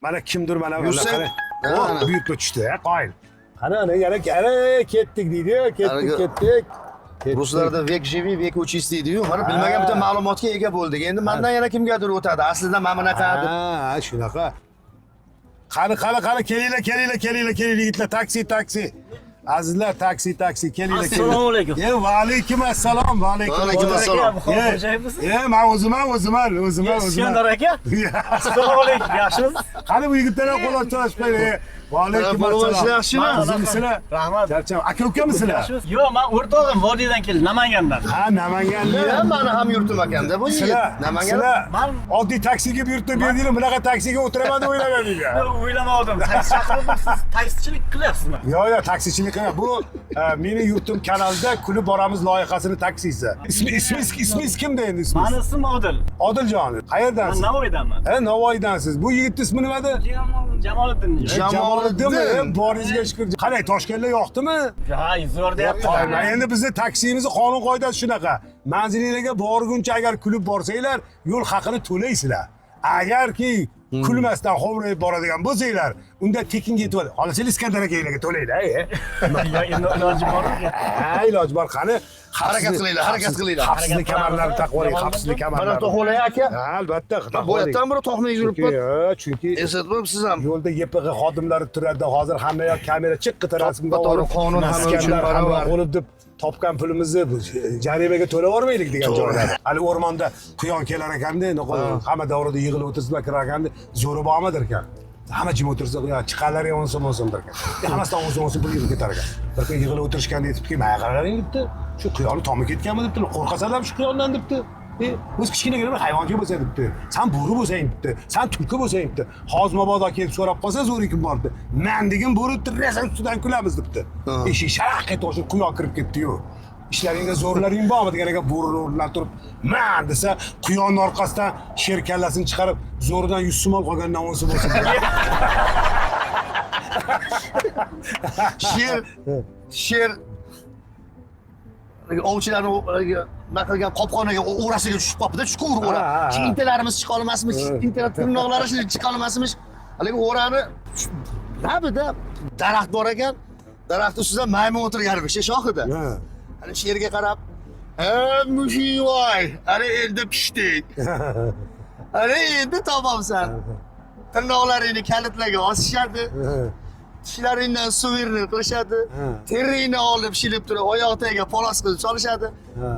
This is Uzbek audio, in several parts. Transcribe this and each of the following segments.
Mana kimdir mana Yursak, qara. ana. Buyurtma tushdi, qoyil. Qani yana ketdik deydi, ketdik. Ruslarda vek живи, vek учись deydi-yu. Mana bilmagan bitta ma'lumotga ega bo'ldik. Endi mendan yana kimgadir o'tadi. Aslida men bunaqa deb. Ha, shunaqa. Qani, kelinglar yigitlar, taksi. Azizlar, taksi, kelinglar. Assalomu alaykum. Va alaykum assalom, va alaykum assalom. Men o'ziman. Iskandar aka. Assalomu alaykum. Yaxshimisiz? Qani bu yigitlarga qo'l ochib Va alaykum assalom. Yaxshimi? Sizlar? Rahmat. Charcham, aka ukamisilar? Yo'q, men o'rtog'im Vodiydan keldim, Namangandan. Ha, Namanganli. Meni ham yurtim ekanda bu yigit. Namangan. Sizlar Men oddiy taksiga buyurtma berdinglar, bunaqa taksiga o'tiraman deb o'ylamadinglar. o'ylamadim. Taksi chaqirdim, siz taksichilik qilyapsizmi? Yo'q, taksichilik qilma. Bu meni yurtim kanalida kulib boramiz loyihasini taksisi. Ismingiz kimda endi ismingiz? Meni ismim Odil. Odiljon. Qayerdansiz? Men Navoiydanman. Ha, Navoiydansiz. Bu yigitning ismi nima edi? Jamoliddin. Jamoliddinmi? Boringizga shukur. Qalay, Toshkentda yoqdimi? Ha, zo'r deyapti. Endi bizni taksimizni qonun qoidasi shunaqa. Manzilingizga borguncha agar kulib borsanglar, yo'l haqini to'laysizlar. Agarki kulmasdan xo'mrayib boradigan bo'lsanglar, unda tekinga yetadi. Xohlasangiz Iskandar akalarga to'laylar, Endi iloji bormi? Ha, iloj bor. Qani, Harakat qilinglar. Xavfsizlik kamarlarini taqib oling, xavfsizlik Mana kamarlarini. to'g'ri aka. Ha, albatta. Bo'yatdan bir to'xmay yuribman. Chunki Eslatmam siz ham. yo'lda YPG xodimlari turadi. Hozir hamma yoq kamera chiqqita rasmga To'g'ri, qonun hamma uchun barobar. Bo'lib deb topgan pulimizni jarimaga to'lab yubormaylik degan joylar. Hali o'rmonda quyon kelar ekanda, hamma davrada yig'ilib o'tirsa kirar ekanda, zo'ri bormadir ekan. Hamma jim o'tirsa, chiqqanlar ham 10 so'mdir ekan. Hammasidan 10 so'm pul yig'ib ketar ekan. Bir kun yig'ilib o'tirishganda aytibdi, "Mana qaralaring" debdi. Shu quyonni tomi ketganmi debdi. Qo'rqasanlar shu quyondan debdi. O'z kichkinagina bir hayvonga bo'lsa debdi. Sen bo'ri bo'lsang debdi. Sen tulki bo'lsang debdi. Hozir mabodo kelib so'rab qolsa zo'ri kim bor debdi. Men degan bo'ri tirasa ustidan kulamiz debdi. Eshik sharaq etib o'sha quyon kirib ketdi-yu. Ishlaringda zo'rlaring bormi deganiga bo'rini o'rnidan turib, "Men" desa, quyonning orqasidan sher kallasini chiqarib, zo'ridan 100 so'm qolgandan 10 so'm bo'lsin. Sher ovchilarni naqilgan qopqonaga o'rasiga tushib qolibdi, chuqur o'ra. Intalarimiz chiqa olmasmiz, intalar tirnoqlari chiqa olmasmiz. Haligi o'rani labida daraxt bor ekan. Daraxt ustida maymun o'tirgan bir shoxida. Ana sherga qarab, mushiyvoy, ana endi pishdik. Ana endi topamsan. Tirnoqlaringni kalitlarga osishadi. Tishlaringdan suvirni qilishadi. Teringni olib shilib turib, oyoq tagiga polos qilib solishadi.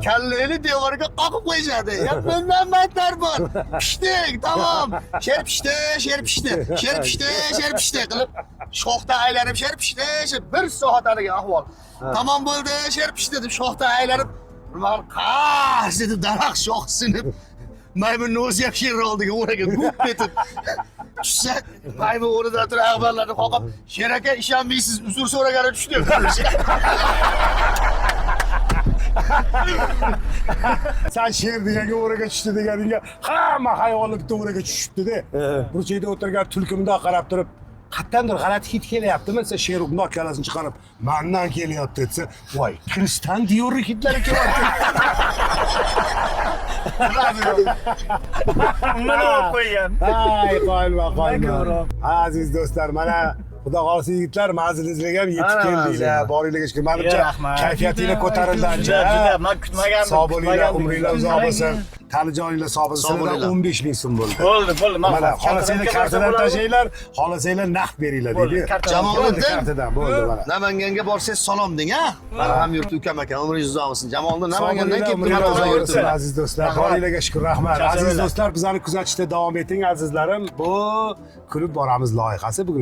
Kallangni devorga qoqib qo'yishadi. Bundan battar bor. Pishdik, tamom. Sher pishdi qilib shoxda aylanib sher pishdi, bir soat haligi ahvol. Tamom bo'ldi, sher pishdi deb shoxda aylanib, "Mal qas" deb daraxt shox sinib, maymunning o'zi ham sher oldiga o'raga gup etib tushsa, maymun o'rnidan turib ag'barlarni qoqib, "Sher aka, ishonmaysiz, uzr so'ragani tushdi." Sen sher deganga o'raga tushdi deganingga hamma hayvonlar bitta o'raga tushibdi-da. Burchakda o'tirgan tulki bundoq qarab turib, "Qayerdandir g'alati hid kelyaptimi?" desa, sher bundoq kallasini chiqarib, "Mendan kelyapti" desa, "Voy, Kristan Diyor'ning hidlari kelyapti." Mana olib qo'ygan. Ay, qoyilma. Aziz do'stlar, mana Xudo xolisa yigitlar, manzilingizga ham yetib keldinglar. Boringlarga shukur. Menimcha kayfiyatinglar ko'tarildi ancha. Juda, men kutmagandim. Sog' bo'linglar, umringlar uzoq bo'lsin. Tanijoninglar sog' bo'lsin. 15 ming so'm bo'ldi. Bo'ldi. Mana xohlasanglar kartadan tashlaylar, xohlasanglar naqd beringlar dedi. Jamoliddin, kartadan bo'ldi mana. Namanganga borsangiz salom deng, ha? Mana ham yurti ukam ekan, umringiz uzoq bo'lsin. Jamoliddin Namangandan kelib turibdi. yurtdi. Aziz do'stlar, boringlarga shukur, rahmat. Aziz do'stlar, bizlarni kuzatishda davom eting, azizlarim. Bu kulib boramiz loyihasi bugun